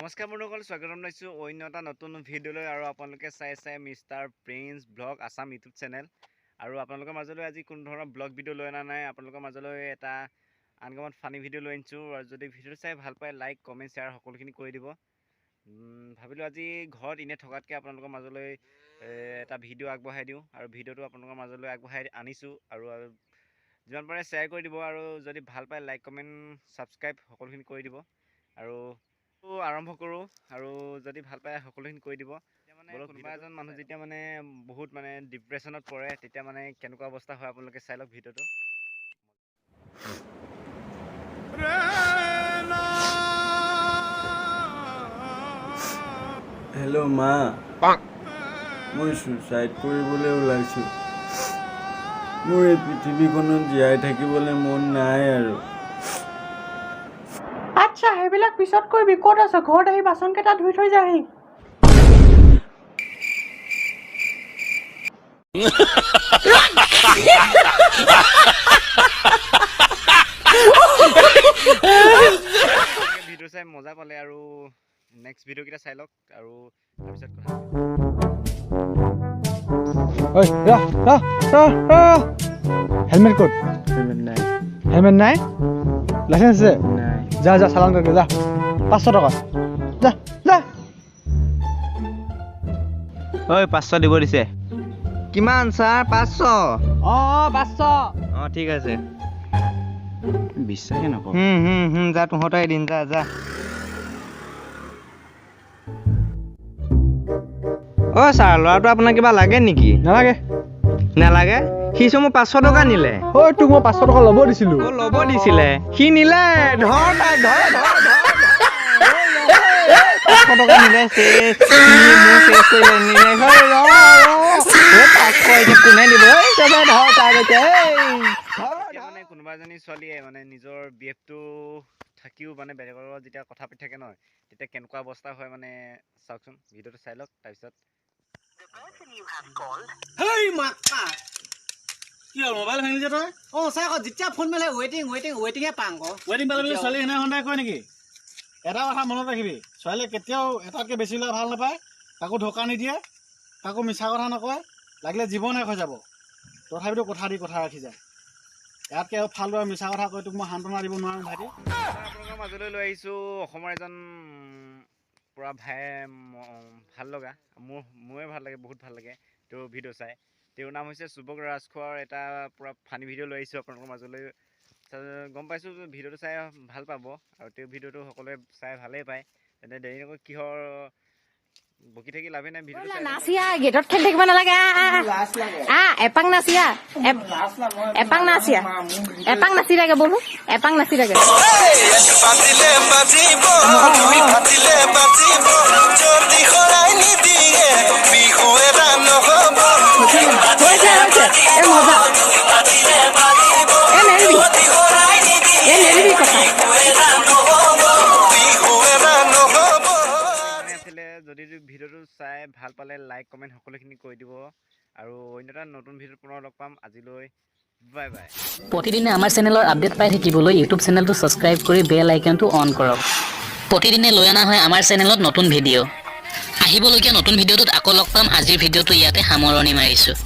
নমস্কাৰ বন্ধুসকল, স্বাগতম জনাইছোঁ অন্য এটা নতুন ভিডিঅ'লৈ। আৰু আপোনালোকে চাই mister prince blog Assam YouTube channel. আৰু আপোনালোকৰ মাজলৈ আজি কোনো ধৰণৰ ব্লগ ভিডিঅ' লৈ অনা নাই, আপোনালোকৰ মাজলৈ এটা আনকমন ফানি ভিডিঅ' লৈ আনিছোঁ। আৰু যদি ভিডিঅ'টো চাই ভাল পায়, লাইক কমেণ্ট শ্বেয়াৰ সকলোখিনি কৰি দিব। ভাবিলোঁ আজি ঘৰত এনে থকাতকৈ আপোনালোকৰ মাজলৈ এটা ভিডিঅ' আগবঢ়াই দিওঁ, আৰু ভিডিঅ'টো আপোনালোকৰ মাজলৈ আগবঢ়াই আনিছোঁ। আৰু যিমান পাৰে শ্বেয়াৰ কৰি দিব, আৰু যদি ভাল পায় লাইক কমেণ্ট ছাবস্ক্ৰাইব সকলোখিনি কৰি দিব। আৰু আৰম্ভ কৰোঁ, আৰু যদি ভাল পায় সকলোখিনি কৰি দিব। কোনোবা এজন মানুহ যেতিয়া বহুত ডিপ্ৰেশ্যনত পৰে, তেতিয়া কেনেকুৱা অৱস্থা হয় আপোনালোকে চাই লওক ভিডিঅ'টো। হেল্ল' মা, মই ছুইচাইড কৰিবলৈ ওলাইছোঁ। মোৰ এই পৃথিৱীখনত জীয়াই থাকিবলৈ মন নাই আৰু। আচ্ছা, সেইবিলাক পিছত কৰিবি। ক'ত আছ? ঘৰত আহি বাচনকেইটা ধুই থৈ যাহি। ভিডিঅ' চাই মজা পালে, আৰু নেক্সট ভিডিঅ'কেইটা চাই লওক, আৰু তাৰপিছত কথা হেলমেট ক'ত? হেলমেট নাই? লাইচেন্স আছে? যা চালান কৰি যা, 500 টকা। যা যা। ঐ 500 দিব দিছে। কিমান ছাৰ? 500? 500। ঠিক আছে। বিশ্বাসে নকৰোঁ। যা তহঁতৰ এদিন যা। ছাৰ, ল'ৰাটো আপোনাৰ কিবা লাগে নেকি? নালাগে? সি চোন মোক 500 টকা নিলে। তোক মই 500 টকা ল'ব দিছিলোঁ। ল'ব দিছিলে, সি নিলে। ধৰ 500 টকা নিলে। কোনে দিব? কোনোবা এজনী ছোৱালীয়ে নিজৰ বিএফটো থাকিও বেলেগৰ লগত যেতিয়া কথা পাতি থাকে নহয়, তেতিয়া কেনেকুৱা অৱস্থা হয় চাওকচোন, ভিডিঅ'টো চাই লওক। তাৰপিছত কি হ'ল, মোবাইল ভাঙিছে তই? চাই আকৌ যেতিয়া ফোন মাৰিলে ৱেটিঙে পাওঁ আকৌ। ৱেটিং পালে বুলি ছোৱালী সেনে সন্দেহ কয় নেকি? এটা কথা মনত ৰাখিবি, ছোৱালীয়ে কেতিয়াও এটাতকৈ বেছি ল'ৰা ভাল নাপায়, কাকো ধোকা নিদিয়ে, কাকো মিছা কথা নকয়, লাগিলে জীৱন শেষ হৈ যাব, তথাপিতো কথা দি কথা ৰাখি যায়। ইয়াতকৈ ফালটো আৰু মিছা কথা কৈ তোক মই সান্তনা দিব নোৱাৰোঁ ভাইটি। আপোনালোকৰ মাজলৈ লৈ আহিছোঁ অসমৰ এজন পূৰা ভাল লগা, মোৰে ভাল লাগে, বহুত ভাল লাগে তেওঁৰ ভিডিঅ' চাই। তেওঁৰ নাম হৈছে চুবক ৰাজখোৱাৰ। এটা পূৰা ফানি ভিডিঅ' লৈ আহিছোঁ আপোনালোকৰ মাজলৈ। গম পাইছোঁ ভিডিঅ'টো চাই ভাল পাব, আৰু তেওঁৰ ভিডিঅ'টো সকলোৱে চাই ভালেই পায়। তেন্তে দেৰি নকৰি কিহৰ বকি থাকি লাভেই নাই, ভিডিঅ'টো নাচিয়া গেটত খেলি থাকিব নালাগে। এপাং নাচিয়া, এপাং নাচি থাকে বোলো, এপাং নাচি থাকে। যদি ভিডিঅ'টো চাই ভাল পালে লাইক কমেণ্ট সকলোখিনি কৰি দিব, আৰু অন্য এটা নতুন ভিডিঅ'ত পুনৰ লগ পাম। আজিলৈ বাই বাই। প্ৰতিদিনে আমাৰ চেনেলৰ আপডেট পাই থাকিবলৈ ইউটিউব চেনেলটো ছাবস্ক্ৰাইব কৰি বেল আইকনটো অন কৰক। প্ৰতিদিনে লৈ অনা হয় আমাৰ চেনেলত নতুন ভিডিঅ'। আহিবলগীয়া নতুন ভিডিঅ'টোত আকৌ লগ পাম। আজিৰ ভিডিঅ'টো ইয়াতে সামৰণি মাৰিছোঁ।